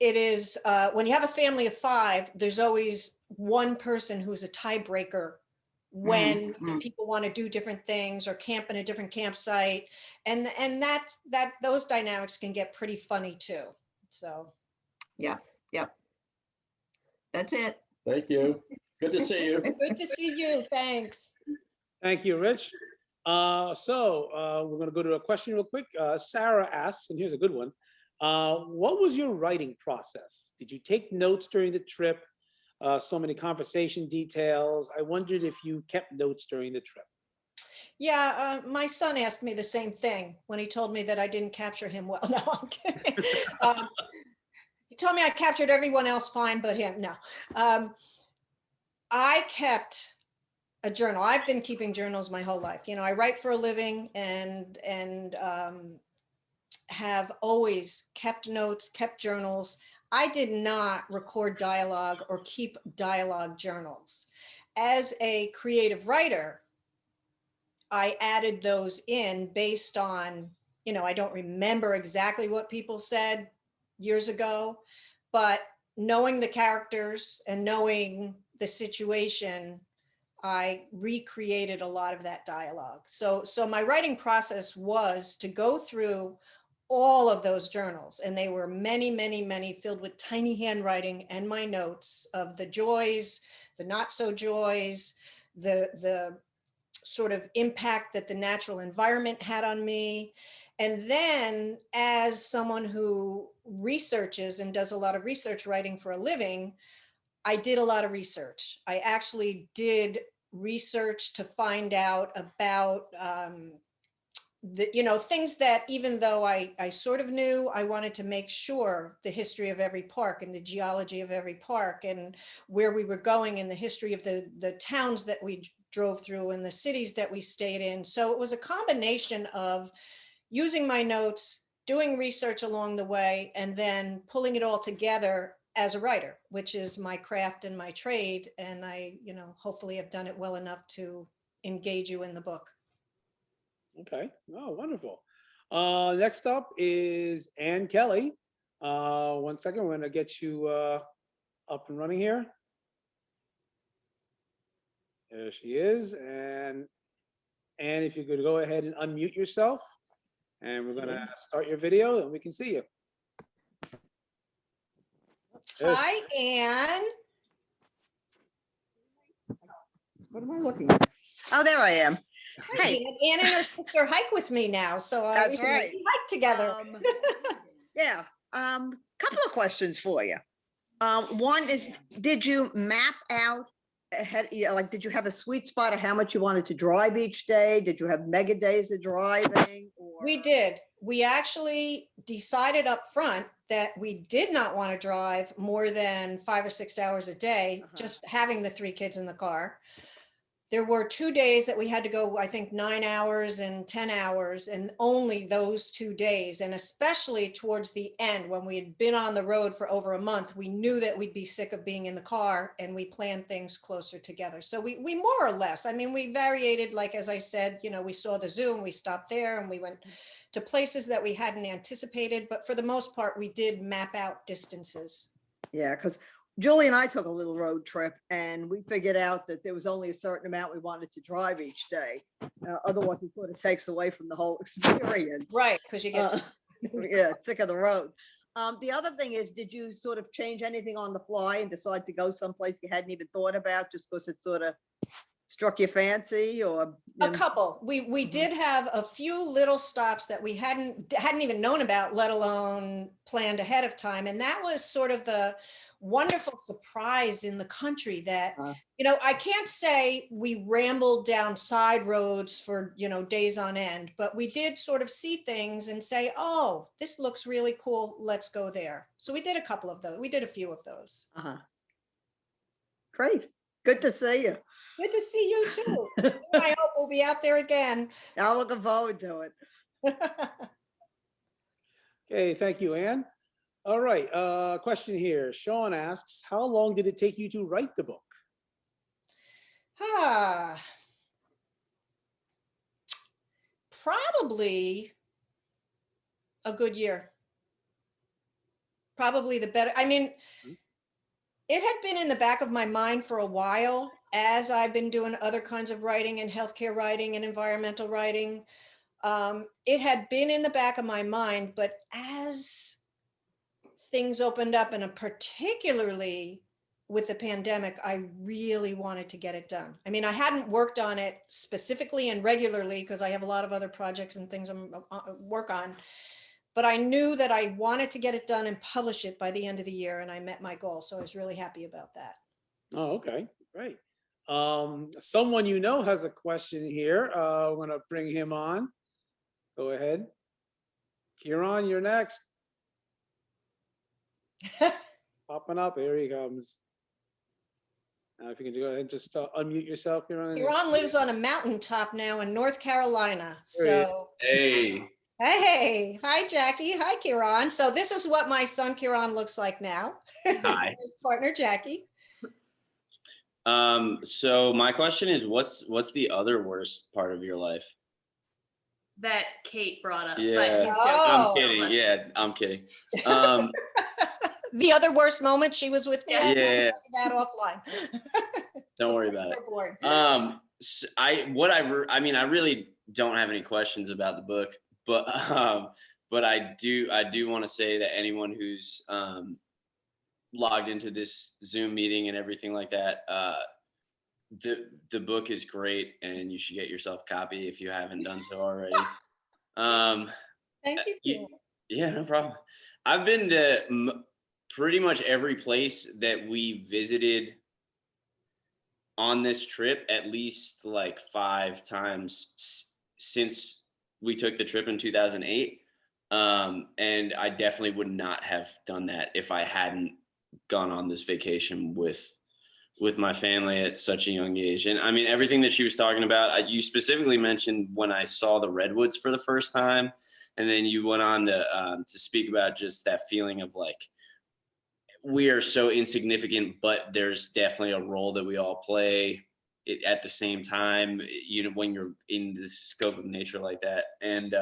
S2: it is when you have a family of 5, there's always one person who's a tiebreaker when people want to do different things or camp in a different campsite, and that those dynamics can get pretty funny too. So
S8: Yeah. That's it.
S7: Thank you. Good to see you.
S2: good to see you. Thanks.
S1: Thank you, Rich. So we're going to go to a question real quick. Sarah asks, and here's a good one. What was your writing process? Did you take notes during the trip? So many conversation details. I wondered if you kept notes during the trip.
S2: Yeah, my son asked me the same thing when he told me that I didn't capture him well. No, I'm kidding. He told me I captured everyone else fine, but him, no. I kept a journal. I've been keeping journals my whole life. You know, I write for a living and have always kept notes, kept journals. I did not record dialogue or keep dialogue journals. As a creative writer, I added those in based on, you know, I don't remember exactly what people said years ago, but knowing the characters and knowing the situation, I recreated a lot of that dialogue. So my writing process was to go through all of those journals, and they were many filled with tiny handwriting and my notes of the joys, the not so joys, the sort of impact that the natural environment had on me. And then as someone who researches and does a lot of research writing for a living, I did a lot of research. I actually did research to find out about you know, things that even though I sort of knew, I wanted to make sure the history of every park and the geology of every park and where we were going and the history of the towns that we drove through and the cities that we stayed in. So it was a combination of using my notes, doing research along the way, and then pulling it all together as a writer, which is my craft and my trade. And I, you know, hopefully have done it well enough to engage you in the book.
S1: Okay. Oh, wonderful. Next up is Ann Kelly. 1 second, we're going to get you up and running here. There she is. And if you could go ahead and unmute yourself, and we're going to start your video and we can see you.
S2: Hi, Ann.
S9: What am I looking at? Oh, there I am. Hey.
S2: Ann and her sister hike with me now, so
S9: That's
S2: we
S9: right.
S2: hike together.
S9: Yeah. Couple of questions for you. One is, did you map out ahead? Yeah, like, did you have a sweet spot of how much you wanted to drive each day? Did you have mega days of driving? Or...
S2: We did. We actually decided up front that we did not want to drive more than 5 or 6 hours a day, just having the 3 kids in the car. There were 2 days that we had to go, I think 9 hours and 10 hours, and only those 2 days. And especially towards the end, when we had been on the road for over a month, we knew that we'd be sick of being in the car, and we planned things closer together. So we more or less, I mean, we variated, like, as I said, you know, we saw the zoo and we stopped there and we went to places that we hadn't anticipated, but for the most part, we did map out distances.
S9: Yeah, because Julie and I took a little road trip and we figured out that there was only a certain amount we wanted to drive each day. Otherwise, it sort of takes away from the whole experience.
S2: Right, because you get
S9: yeah, sick of the road. The other thing is, did you sort of change anything on the fly and decide to go someplace you hadn't even thought about just because it sort of struck your fancy or?
S2: A couple. We did have a few little stops that we hadn't even known about, let alone planned ahead of time. And that was sort of the wonderful surprise in the country that, I can't say we rambled down side roads for, days on end, but we did sort of see things and say, oh, this looks really cool. Let's go there. So we did a couple of those. We did a few of those.
S9: Great. Good to see you.
S2: Good to see you too. I hope we'll be out there again.
S9: I'll look forward to it.
S1: Okay, thank you, Ann. All right, question here. Sean asks, how long did it take you to write the book?
S2: Probably a good year. Probably the better. I mean, it had been in the back of my mind for a while as I've been doing other kinds of writing and healthcare writing and environmental writing. It had been in the back of my mind, but as things opened up, and particularly with the pandemic, I really wanted to get it done. I mean, I hadn't worked on it specifically and regularly because I have a lot of other projects and things I'm work on, but I knew that I wanted to get it done and publish it by the end of the year, and I met my goal. So I was really happy about that.
S1: Oh, okay, great. Someone has a question here. I'm gonna bring him on. Go ahead. Kieran, you're next. Popping up, here he comes. Now, if you can go ahead and just unmute yourself, Kieran.
S2: Kieran lives on a mountaintop now in North Carolina. So,
S10: hey.
S2: Hey, hi, Jackie. Hi, Kieran. So this is what my son Kieran looks like now.
S10: Hi.
S2: His partner, Jackie.
S10: So my question is, what's the other worst part of your life?
S11: That Kate brought up.
S10: Yeah,
S11: But
S10: I'm kidding. Yeah, I'm kidding.
S2: The other worst moment she was with me.
S10: Yeah.
S2: That offline.
S10: Don't worry about it. So I really don't have any questions about the book, but I do want to say that anyone who's logged into this Zoom meeting and everything like that, the book is great, and you should get yourself a copy if you haven't done so already.
S2: Thank you.
S10: Yeah, no problem. I've been to pretty much every place that we visited on this trip, at least like 5 times since we took the trip in 2008. And I definitely would not have done that if I hadn't gone on this vacation with my family at such a young age. And I mean, everything that she was talking about, you specifically mentioned when I saw the redwoods for the first time. And then you went on to speak about just that feeling of like, we are so insignificant, but there's definitely a role that we all play at the same time, when you're in the scope of nature like that. And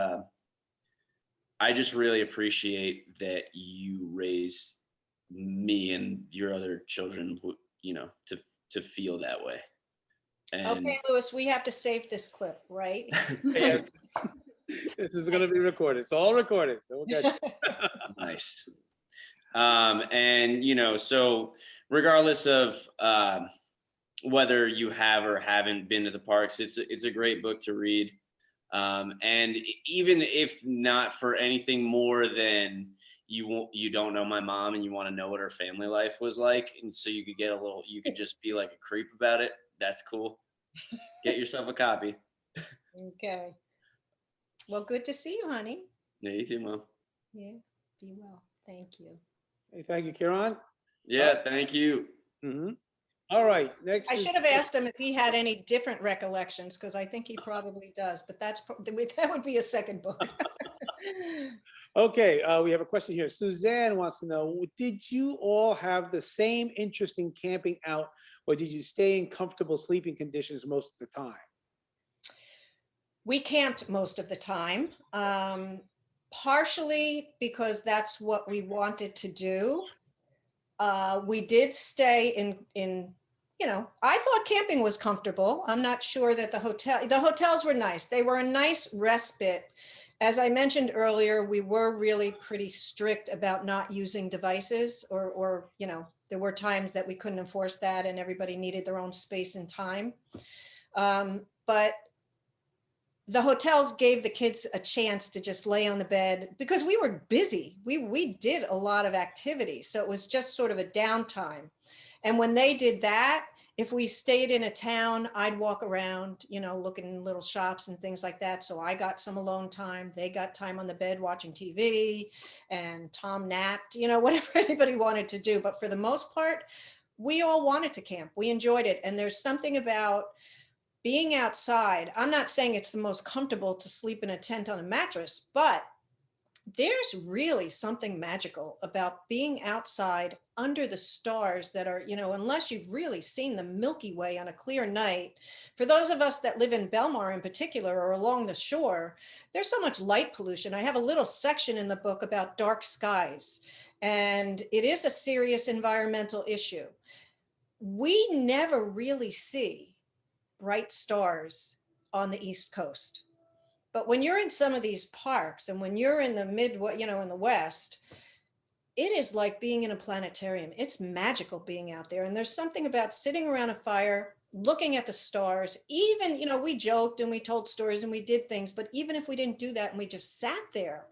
S10: I just really appreciate that you raised me and your other children, to feel that way. And
S2: Okay, Louis, we have to save this clip, right?
S1: Yeah. This is going to be recorded. It's all recorded. So we'll get
S10: nice. And so regardless of whether you have or haven't been to the parks, it's a great book to read. And even if not for anything more than you don't know my mom and you want to know what her family life was like, and so you could just be like a creep about it, that's cool. Get yourself a copy.
S2: Okay. Well, good to see you, honey.
S10: Yeah, you too, Mom.
S2: Yeah, be well. Thank you.
S1: Hey, thank you, Kieran.
S10: Yeah, thank you.
S1: Mm-hmm. All right, next.
S2: I should have asked him if he had any different recollections, because I think he probably does, but that would be a second book.
S1: Okay, we have a question here. Suzanne wants to know, did you all have the same interest in camping out, or did you stay in comfortable sleeping conditions most of the time?
S2: We camped most of the time, partially because that's what we wanted to do. We did stay in, I thought camping was comfortable. I'm not sure that the hotels were nice. They were a nice respite. As I mentioned earlier, we were really pretty strict about not using devices, or there were times that we couldn't enforce that and everybody needed their own space and time. But the hotels gave the kids a chance to just lay on the bed because we were busy. We did a lot of activity. So it was just sort of a downtime. And when they did that, if we stayed in a town, I'd walk around, you know, looking in little shops and things like that. So I got some alone time. They got time on the bed watching TV, and Tom napped, you know, whatever anybody wanted to do. But for the most part, we all wanted to camp. We enjoyed it. And there's something about being outside. I'm not saying it's the most comfortable to sleep in a tent on a mattress, but there's really something magical about being outside under the stars that are, you know, unless you've really seen the Milky Way on a clear night. For those of us that live in Belmar in particular, or along the shore, there's so much light pollution. I have a little section in the book about dark skies, and it is a serious environmental issue. We never really see bright stars on the East Coast. But when you're in some of these parks, and when you're in the you know, in the West, it is like being in a planetarium. It's magical being out there. And there's something about sitting around a fire, looking at the stars. Even, you know, we joked and we told stories and we did things, but even if we didn't do that and we just sat there,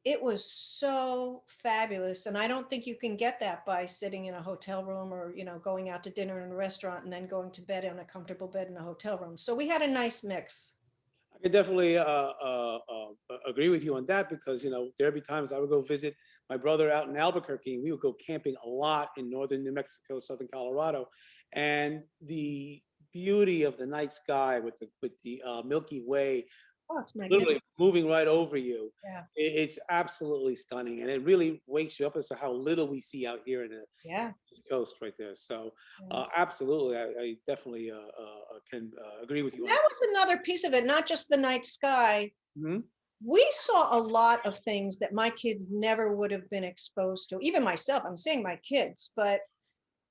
S2: it was so fabulous. And I don't think you can get that by sitting in a hotel room, or, you know, going out to dinner in a restaurant and then going to bed in a comfortable bed in a hotel room. So we had a nice mix.
S1: I could definitely agree with you on that, because, you know, there'd be times I would go visit my brother out in Albuquerque, and we would go camping a lot in northern New Mexico, southern Colorado, and the beauty of the night sky with the Milky Way,
S2: Oh, it's
S1: literally moving right over you.
S2: Yeah.
S1: It's absolutely stunning, and it really wakes you up as to how little we see out here in the East Coast right there. So absolutely, I definitely can agree with you.
S2: That was another piece of it, not just the night sky.
S1: Mm-hmm.
S2: We saw a lot of things that my kids never would have been exposed to, even myself. I'm saying my kids, but,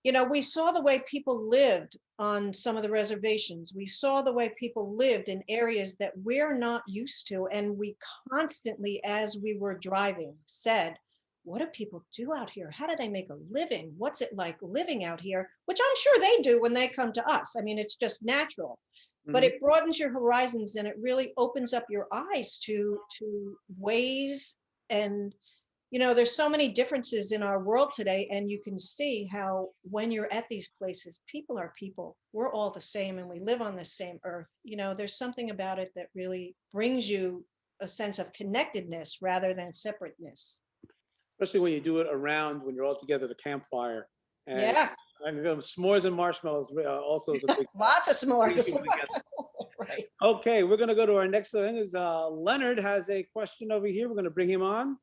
S2: you know, we saw the way people lived on some of the reservations. We saw the way people lived in areas that we're not used to. And we constantly, as we were driving, said, what do people do out here? How do they make a living? What's it like living out here? Which I'm sure they do when they come to us. I mean, it's just natural. But it broadens your horizons, and it really opens up your eyes to ways. And, you know, there's so many differences in our world today, and you can see how when you're at these places, people are people. We're all the same, and we live on the same earth. You know, there's something about it that really brings you a sense of connectedness rather than separateness.
S1: Especially when you do it around, when you're all together at the campfire. And
S2: yeah.
S1: And s'mores and marshmallows also is a big
S2: lots of s'mores. Right.
S1: Okay, we're going to go to our next one. Is Leonard has a question over here. We're going to bring him on.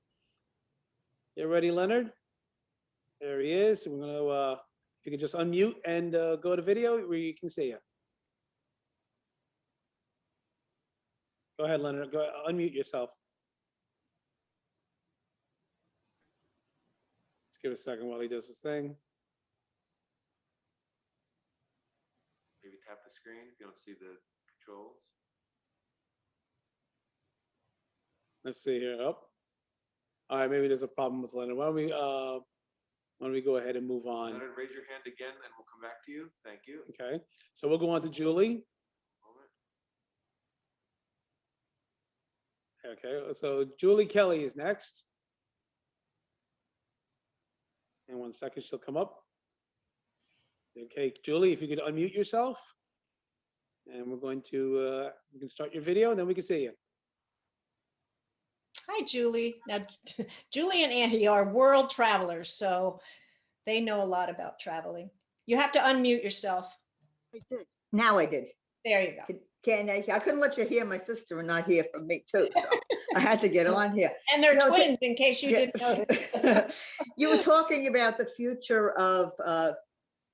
S1: You ready, Leonard? There he is. We're going to, if you can just unmute and go to video where you can see you. Go ahead, Leonard. Go unmute yourself. Let's give it a second while he does his thing.
S4: Maybe tap the screen if you don't see the controls.
S1: Let's see here. Oh, all right. Maybe there's a problem with Leonard. Why don't we go ahead and move on?
S4: Leonard, raise your hand again, and we'll come back to you. Thank you.
S1: Okay. So we'll go on to Julie. Okay. So Julie Kelly is next. In 1 second, she'll come up. Okay, Julie, if you could unmute yourself, and we're going to, you can start your video and then we can see you.
S2: Hi, Julie. Now, Julie and Andy are world travelers, so they know a lot about traveling. You have to unmute yourself.
S9: I did. Now I did.
S2: There you go.
S9: I couldn't let you hear my sister and not hear from me too, so I had to get on here.
S2: And they're twins, in case you didn't know.
S9: You were talking about the future of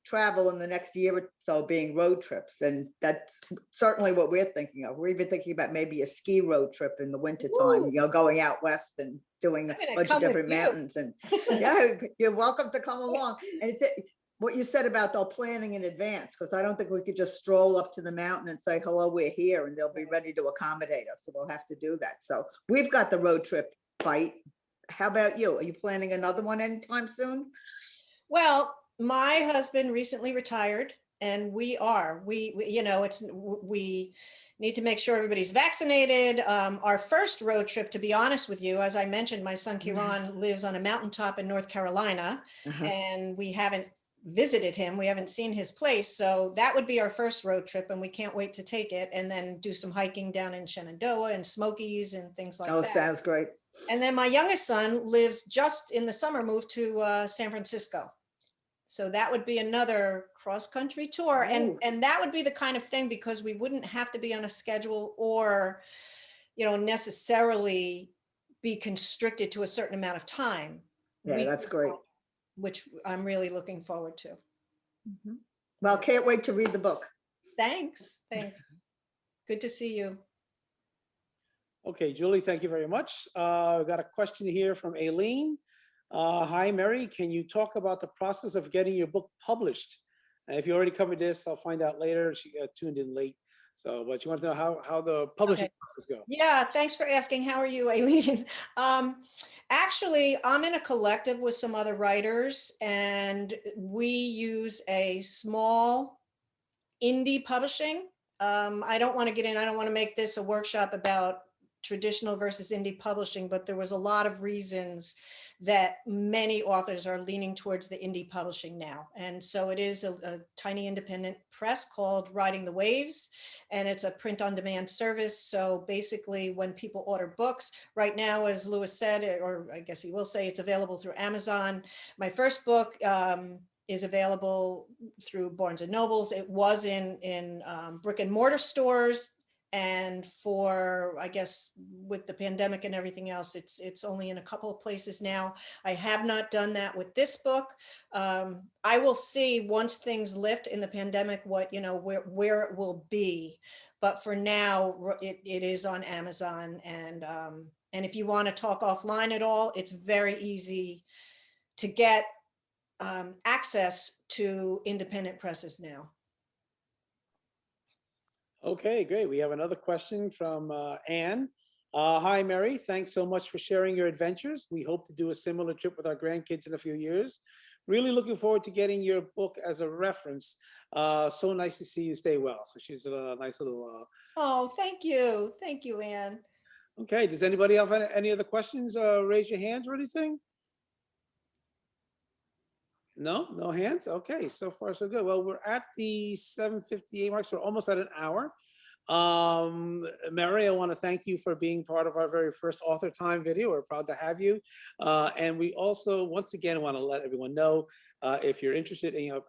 S9: travel in the next year or so being road trips, and that's certainly what we're thinking of. We're even thinking about maybe a ski road trip in the wintertime, you know, going out west and doing a bunch of different mountains. And yeah, you're welcome to come along. And it's what you said about though planning in advance, because I don't think we could just stroll up to the mountain and say, hello, we're here, and they'll be ready to accommodate us. So we'll have to do that. So we've got the road trip bite. How about you? Are you planning another one anytime soon?
S2: Well, my husband recently retired, And we are, you know, we need to make sure everybody's vaccinated. Our first road trip, to be honest with you, as I mentioned, my son Kiran lives on a mountaintop in North Carolina, and we haven't visited him. We haven't seen his place. So that would be our first road trip, and we can't wait to take it and then do some hiking down in Shenandoah and Smokies and things like
S9: Oh,
S2: that.
S9: sounds great.
S2: And then my youngest son lives just in the summer, moved to San Francisco. So that would be another cross-country tour. And that would be the kind of thing, because we wouldn't have to be on a schedule or, you know, necessarily be constricted to a certain amount of time.
S9: Yeah, that's great.
S2: Which I'm really looking forward to.
S9: Well, can't wait to read the book.
S2: Thanks. Good to see you.
S1: Okay, Julie, thank you very much. I've got a question here from Aileen. Hi, Mary. Can you talk about the process of getting your book published? And if you already covered this, I'll find out later. She got tuned in late. So, but you want to know how the publishing process goes? Yeah,
S2: thanks for asking. How are you, Aileen? Actually, I'm in a collective with some other writers, and we use a small indie publishing. I don't want to get in, I don't want to make this a workshop about traditional versus indie publishing, but there was a lot of reasons that many authors are leaning towards the indie publishing now. And so it is a tiny independent press called Riding the Waves, and it's a print on demand service. So basically when people order books right now, as Lewis said, or I guess he will say, it's available through Amazon. My first book is available through Barnes and Nobles. It was in brick and mortar stores. And for, I guess, with the pandemic and everything else, it's only in a couple of places now. I have not done that with this book. I will see once things lift in the pandemic, what, you know, where it will be. But for now, it is on Amazon. And if you want to talk offline at all, it's very easy to get access to independent presses now.
S1: Okay, great. We have another question from Anne. Hi, Mary. Thanks so much for sharing your adventures. We hope to do a similar trip with our grandkids in a few years. Really looking forward to getting your book as a reference. So nice to see you. Stay well. So she's a nice little...
S2: Oh, thank you. Thank you, Anne.
S1: Okay, does anybody have any other questions? Raise your hands or anything? No hands? Okay, so far so good. Well, we're at the 7:58 mark, so we're almost at an hour. Mary, I want to thank you for being part of our very first Author Time video. We're proud to have you. And we also, once again, want to let everyone know, if you're interested in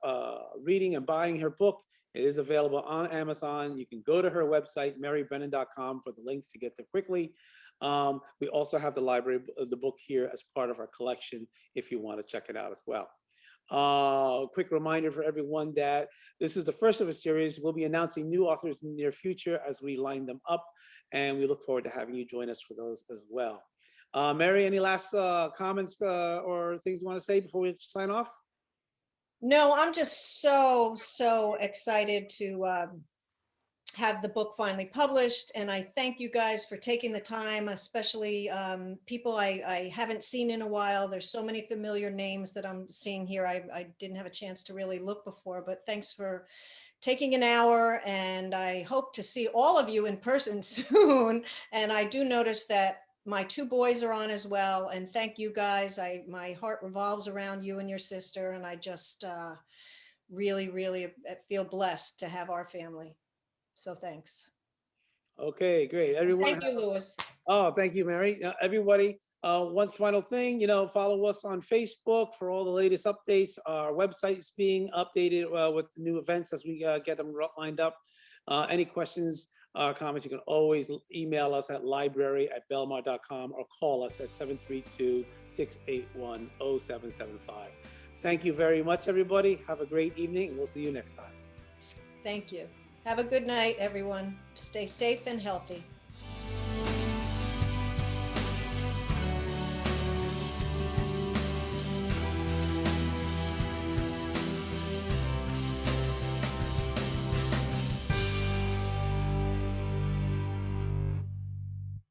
S1: reading and buying her book, it is available on Amazon. You can go to her website, merrybrennan.com, for the links to get there quickly. We also have the library, the book here as part of our collection, if you want to check it out as well. Quick reminder for everyone that this is the first of a series. We'll be announcing new authors in the near future as we line them up, and we look forward to having you join us for those as well. Mary, any last comments or things you want to say before we sign off?
S2: No, I'm just so excited to have the book finally published, and I thank you guys for taking the time, especially people I haven't seen in a while. There's so many familiar names that I'm seeing here. I didn't have a chance to really look before, but thanks for taking an hour, and I hope to see all of you in person soon. And I do notice that my two boys are on as well, and thank you guys. My heart revolves around you and your sister, and I just really feel blessed to have our family. So thanks.
S1: Okay, great. Everyone.
S2: Thank you, Lewis.
S1: Oh, thank you, Mary. Everybody, one final thing, follow us on Facebook for all the latest updates. Our website is being updated with the new events as we get them lined up. Any questions, comments, you can always email us at library@belmar.com or call us at 732-681-0775. Thank you very much, everybody. Have a great evening, and we'll see you next time.
S2: Thank you. Have a good night, everyone. Stay safe and healthy.